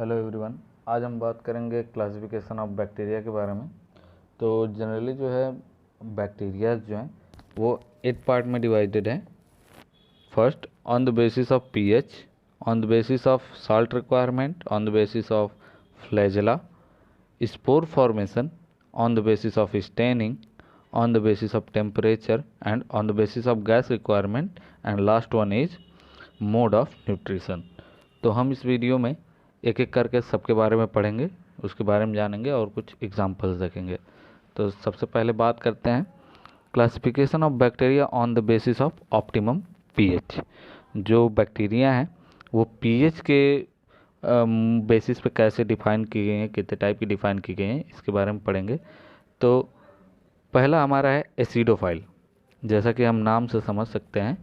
Hello everyone, आज हम बात करेंगे क्लासिफिकेशन ऑफ बैक्टीरिया के बारे में। तो जनरली जो है बैक्टीरिया जो हैं वो 8 पार्ट में डिवाइडेड हैं। First, on the basis of pH, on the basis of salt requirement, on the basis of flagella, spore formation, on the basis of staining, on the basis of temperature and on the basis of gas requirement, and last one is mode of nutrition। तो हम इस video में एक एक करके सबके बारे में पढ़ेंगे, उसके बारे में जानेंगे और कुछ एग्जांपल्स देखेंगे। तो सबसे पहले बात करते हैं classification of bacteria on the basis of optimum pH. जो बैक्टीरिया हैं वो पीएच के बेसिस पे कैसे डिफाइन किए गए हैं, कितने टाइप की डिफाइन की गई हैं, इसके बारे में पढ़ेंगे। तो पहला हमारा है एसिडोफाइल। जैसा कि हम नाम से समझ सकते हैं,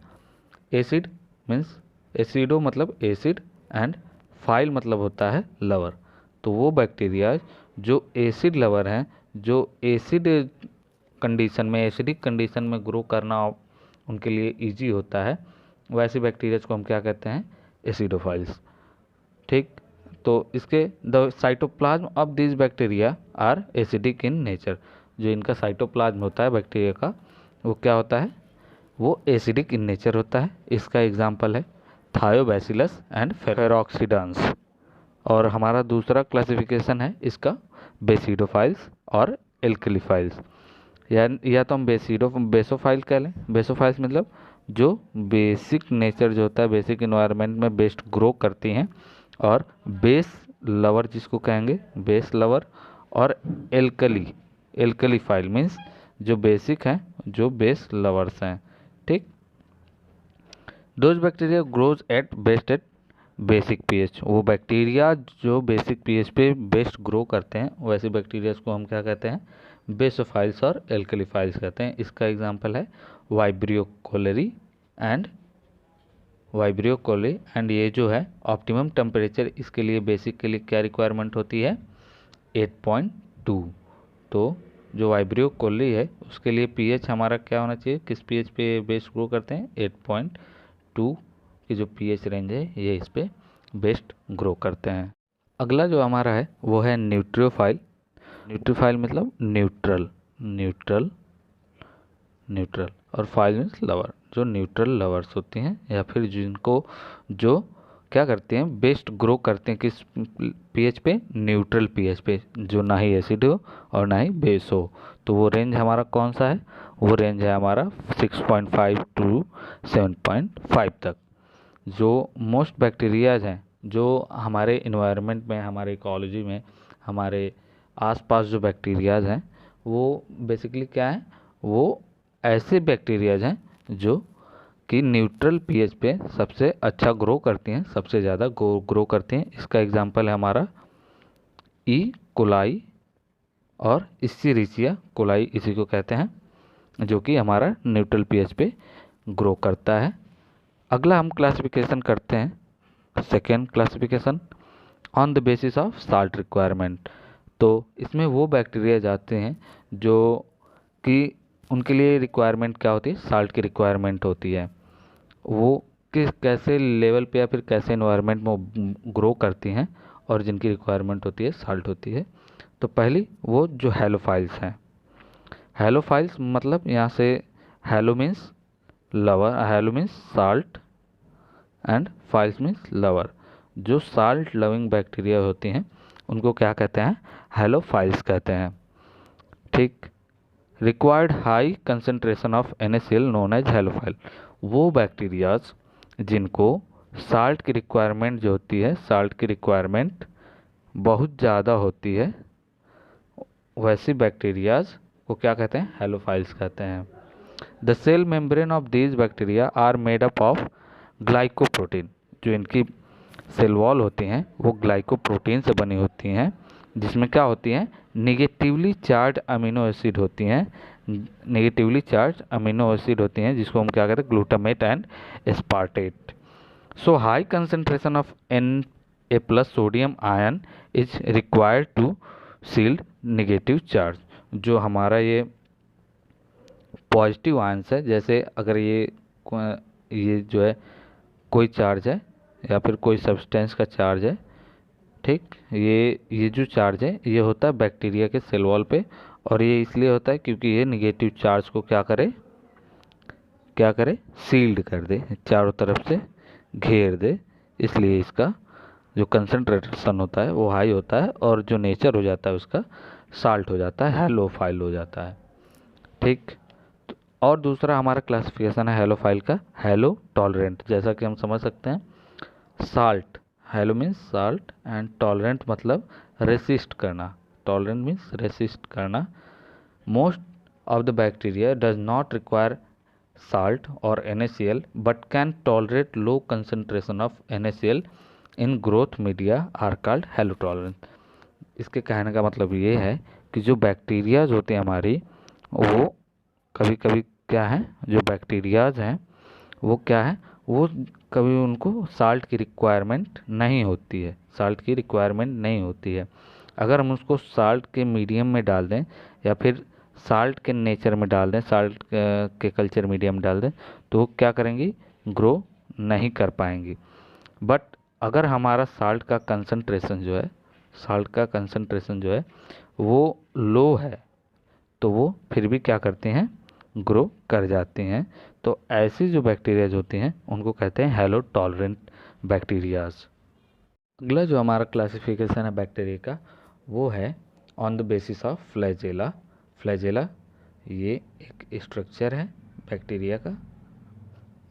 एसिड मीन्स एसिडो मतलब एसिड एंड फाइल मतलब होता है लवर। तो वो बैक्टीरिया जो एसिड लवर हैं, जो एसिड कंडीशन में, एसिडिक कंडीशन में ग्रो करना उनके लिए इजी होता है, वैसे बैक्टीरिया को हम क्या कहते हैं, एसिडोफाइल्स। ठीक, तो इसके the cytoplasm of this bacteria are acidic in nature. जो इनका साइटोप्लाज्म होता है बैक्टीरिया का, वो क्या होता है, वो एसिडिक इन नेचर होता है। इसका एग्जाम्पल है थायोबैसिलस एंड फेरोक्सिडांस। और हमारा दूसरा क्लासिफिकेशन है इसका बेसिडोफाइल्स और एल्कलीफाइल्स। या तो हम बेसोफाइल कह लें। बेसोफाइल्स मतलब जो बेसिक नेचर जो होता है, बेसिक इन्वायरमेंट में बेस्ट ग्रो करती हैं, और बेस लवर जिसको कहेंगे, बेस लवर। और एल्कली फाइल मीन्स जो बेसिक हैं, जो बेस लवर्स हैं। ठीक, those bacteria grows at basic pH. वो बैक्टीरिया जो बेसिक पीएच पे बेस्ट ग्रो करते हैं, वैसे बैक्टीरिया को हम क्या कहते हैं, बेसोफाइल्स और एल्कलीफाइल्स कहते हैं। इसका एग्जांपल है वाइब्रियो कोलेरी एंड ये जो है ऑप्टिमम टेम्परेचर इसके लिए, बेसिक के लिए क्या रिक्वायरमेंट होती है, 8.2। तो जो वाइब्रियो कोली है उसके लिए पीएच हमारा क्या होना चाहिए, किस पीएच पे बेस्ट ग्रो करते हैं, 8.2 की जो पीएच रेंज है ये इस पे बेस्ट ग्रो करते हैं। अगला जो हमारा है वो है न्यूट्रियोफाइल। न्यूट्रियोफाइल मतलब न्यूट्रल और फाइल मीन्स लवर। जो न्यूट्रल लवर्स होती हैं, या फिर जिनको जो क्या करते हैं, बेस्ट ग्रो करते हैं किस पीएच पे, न्यूट्रल पीएच पे, जो ना ही एसिड हो और ना ही बेस हो। तो वो रेंज हमारा कौन सा है, वो रेंज है हमारा 6.5 टू 7.5 तक। जो मोस्ट बैक्टीरियाज हैं जो हमारे इन्वायरमेंट में, हमारे इकोलॉजी में, हमारे आसपास जो बैक्टीरियाज हैं, वो बेसिकली क्या है, वो ऐसे बैक्टीरियाज हैं जो कि न्यूट्रल पीएच पे सबसे अच्छा ग्रो करती हैं, सबसे ज़्यादा ग्रो करती हैं। इसका एग्जांपल है हमारा ई कोलाई और इस्चेरिचिया कोलाई, इसी को कहते हैं, जो कि हमारा न्यूट्रल पीएच पे ग्रो करता है। अगला हम क्लासिफिकेशन करते हैं, second classification on the basis of salt requirement. तो इसमें वो बैक्टीरिया जाते हैं जो कि उनके लिए रिक्वायरमेंट क्या होती है, साल्ट की रिक्वायरमेंट होती है। वो किस कैसे लेवल पे या फिर कैसे इन्वायरमेंट में ग्रो करती हैं और जिनकी रिक्वायरमेंट होती है साल्ट होती है। तो पहली वो जो हैलोफाइल्स हैं। हैलोफाइल्स मतलब यहाँ से hello means lover, hello means salt and files means lover. जो साल्ट लविंग बैक्टीरिया होती हैं उनको क्या कहते हैं, हैलोफाइल्स कहते हैं। ठीक, required high concentration of NaCl known as halophile. वो बैक्टीरियाज जिनको साल्ट की रिक्वायरमेंट जो होती है, साल्ट की रिक्वायरमेंट बहुत ज़्यादा होती है, वैसी बैक्टीरियाज को क्या कहते हैं, हैलोफाइल्स कहते हैं। The cell membrane of these bacteria are made up of glycoprotein. जो इनकी सेल वॉल होती हैं वो ग्लाइकोप्रोटीन से बनी होती हैं, जिसमें क्या होती हैं, निगेटिवली चार्ज अमीनो एसिड होती हैं, निगेटिवली चार्ज अमीनो एसिड होती हैं, जिसको हम क्या कहते हैं, glutamate and aspartate. So high concentration of Na+ sodium ion is required to shield negative charge. जो हमारा ये पॉजिटिव आयंस है, जैसे अगर ये जो है कोई चार्ज है या फिर कोई सब्सटेंस का चार्ज है, ठीक। ये जो चार्ज है ये होता है बैक्टीरिया के सेल वॉल पे, और ये इसलिए होता है क्योंकि ये निगेटिव चार्ज को क्या करे सील्ड कर दे, चारों तरफ से घेर दे। इसलिए इसका जो कंसंट्रेशन होता है वो हाई होता है, और जो नेचर हो जाता है उसका साल्ट हो जाता है, हैलोफाइल हो जाता है। ठीक। और दूसरा हमारा क्लासिफिकेशन है हैलोफाइल का, हैलो टॉलरेंट। जैसा कि हम समझ सकते हैं salt, hello means salt and tolerant मतलब रेसिस्ट करना, टॉलरेंट मीन्स रेसिस्ट करना। Most of the bacteria does not require salt or NaCl but can tolerate low concentration of NaCl in growth media are called halotolerant। इसके कहने का मतलब ये है कि जो बैक्टीरियाज होते हैं हमारी, वो कभी कभी क्या है, जो बैक्टीरियाज हैं वो क्या है, वो कभी उनको साल्ट की रिक्वायरमेंट नहीं होती है, साल्ट की रिक्वायरमेंट नहीं होती है। अगर हम उसको साल्ट के मीडियम में डाल दें या फिर साल्ट के नेचर में डाल दें, साल्ट के कल्चर मीडियम डाल दें, तो वो क्या करेंगी, ग्रो नहीं कर पाएंगी। बट अगर हमारा साल्ट का कंसंट्रेशन जो है, साल्ट का कंसंट्रेशन जो है वो लो है, तो वो फिर भी क्या करते हैं, ग्रो कर जाते हैं। तो ऐसी जो बैक्टीरियाज होती हैं उनको कहते हैं हैलो टॉलरेंट बैक्टीरियाज। अगला जो हमारा क्लासिफिकेशन है बैक्टीरिया का वो है on the basis of flagella. Flagella ये एक स्ट्रक्चर है बैक्टीरिया का,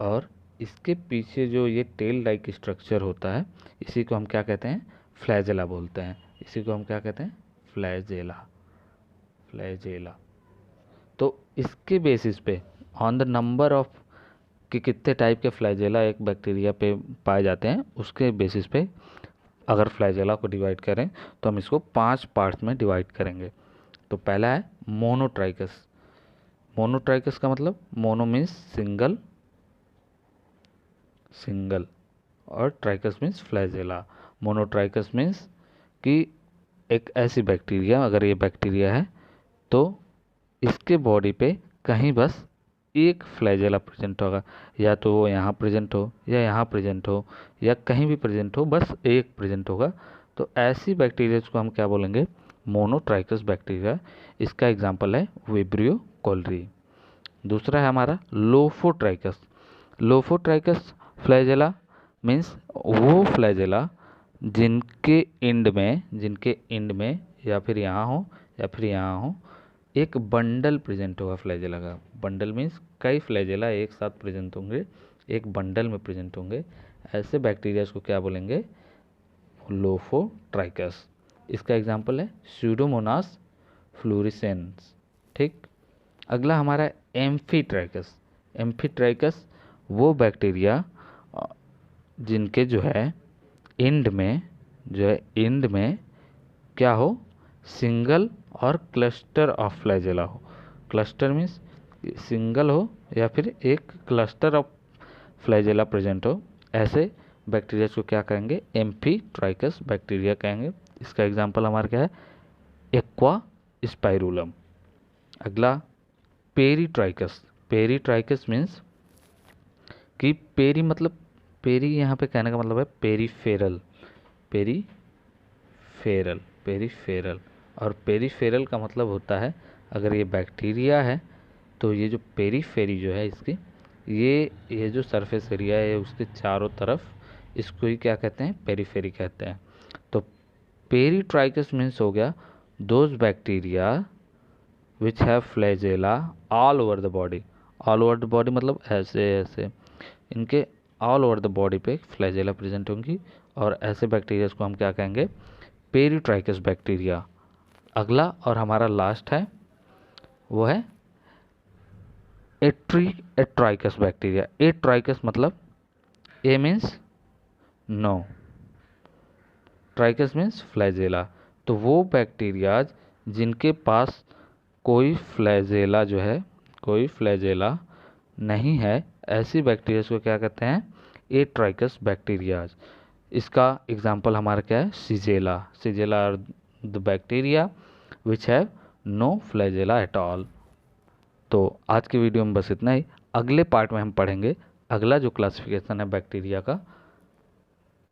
और इसके पीछे जो ये टेल लाइक स्ट्रक्चर होता है इसी को हम क्या कहते हैं, फ्लैजेला बोलते हैं। इसी को हम क्या कहते हैं, फ्लैजेला, फ्लैजेला। तो इसके बेसिस पे ऑन द नंबर ऑफ कि कितने टाइप के फ्लैजेला एक बैक्टीरिया पे पाए जाते हैं, उसके बेसिस पे अगर फ्लैजेला को डिवाइड करें तो हम इसको 5 पार्ट्स में डिवाइड करेंगे। तो पहला है मोनोट्राइकस। मोनोट्राइकस का मतलब मोनो मीन्स सिंगल, सिंगल, और ट्राइकस मीन्स फ्लैजेला। मोनोट्राइकस मीन्स कि एक ऐसी बैक्टीरिया, अगर ये बैक्टीरिया है तो इसके बॉडी पे कहीं बस एक फ्लैजेला प्रेजेंट होगा, या तो वो यहाँ प्रेजेंट हो या यहाँ प्रेजेंट हो या कहीं भी प्रेजेंट हो, बस एक प्रेजेंट होगा। तो ऐसी बैक्टीरिया को हम क्या बोलेंगे, मोनोट्राइकस बैक्टीरिया। इसका एग्जांपल है विब्रियो कोलरी। दूसरा है हमारा लोफोट्राइकस। लोफोट्राइकस फ्लैजेला मीन्स वो फ्लैजेला जिनके एंड में या फिर यहाँ हो या फिर यहाँ हो एक बंडल प्रेजेंट होगा फ्लैजेला का। बंडल मीन्स कई फ्लैजेला एक साथ प्रेजेंट होंगे, एक बंडल में प्रेजेंट होंगे। ऐसे बैक्टीरियाज को क्या बोलेंगे, लोफोट्राइकस। इसका एग्जांपल है स्यूडोमोनास फ्लोरेसेंस। ठीक। अगला हमारा एम्फीट्राइकस। एम्फीट्राइकस वो बैक्टीरिया जिनके जो है एंड में क्या हो, सिंगल और क्लस्टर ऑफ फ्लैजेला हो। क्लस्टर मीन्स सिंगल हो या फिर एक क्लस्टर ऑफ फ्लैजेला प्रेजेंट हो। ऐसे बैक्टीरिया को क्या कहेंगे, एम्फीट्राइकस बैक्टीरिया कहेंगे। इसका एग्जांपल हमारा क्या है, एक्वा स्पाइरुलम। अगला पेरीट्राइकस। पेरीट्राइकस मीन्स कि पेरी मतलब पेरी यहाँ पे कहने का मतलब है पेरीफेरल, पेरीफेरल, पेरीफेरल। और पेरीफेरल का मतलब होता है अगर ये बैक्टीरिया है तो ये जो पेरीफेरी जो है इसकी, ये जो सरफेस एरिया है उसके चारों तरफ, इसको ही क्या कहते हैं, पेरीफेरी कहते हैं। तो पेरीट्राइकस मीन्स हो गया those bacteria which have flagella all over the body. All over the body मतलब ऐसे ऐसे इनके ऑल ओवर द बॉडी पे फ्लैजेला प्रेजेंट होंगी, और ऐसे बैक्टीरिया को हम क्या कहेंगे, पेरीट्राइकस बैक्टीरिया। अगला और हमारा लास्ट है वो है एट्राइकस बैक्टीरिया। एट्राइकस मतलब a means no, trichous means flagella. तो वो बैक्टीरियाज जिनके पास कोई फ्लैजेला जो है, कोई फ्लैजेला नहीं है, ऐसी बैक्टीरिया को क्या कहते हैं, एट्राइकस बैक्टीरियाज। इसका एग्जांपल हमारा क्या है, Shigella. Shigella are the bacteria which have no flagella at all. तो आज की वीडियो में बस इतना ही। अगले पार्ट में हम पढ़ेंगे अगला जो क्लासिफिकेशन है बैक्टीरिया का,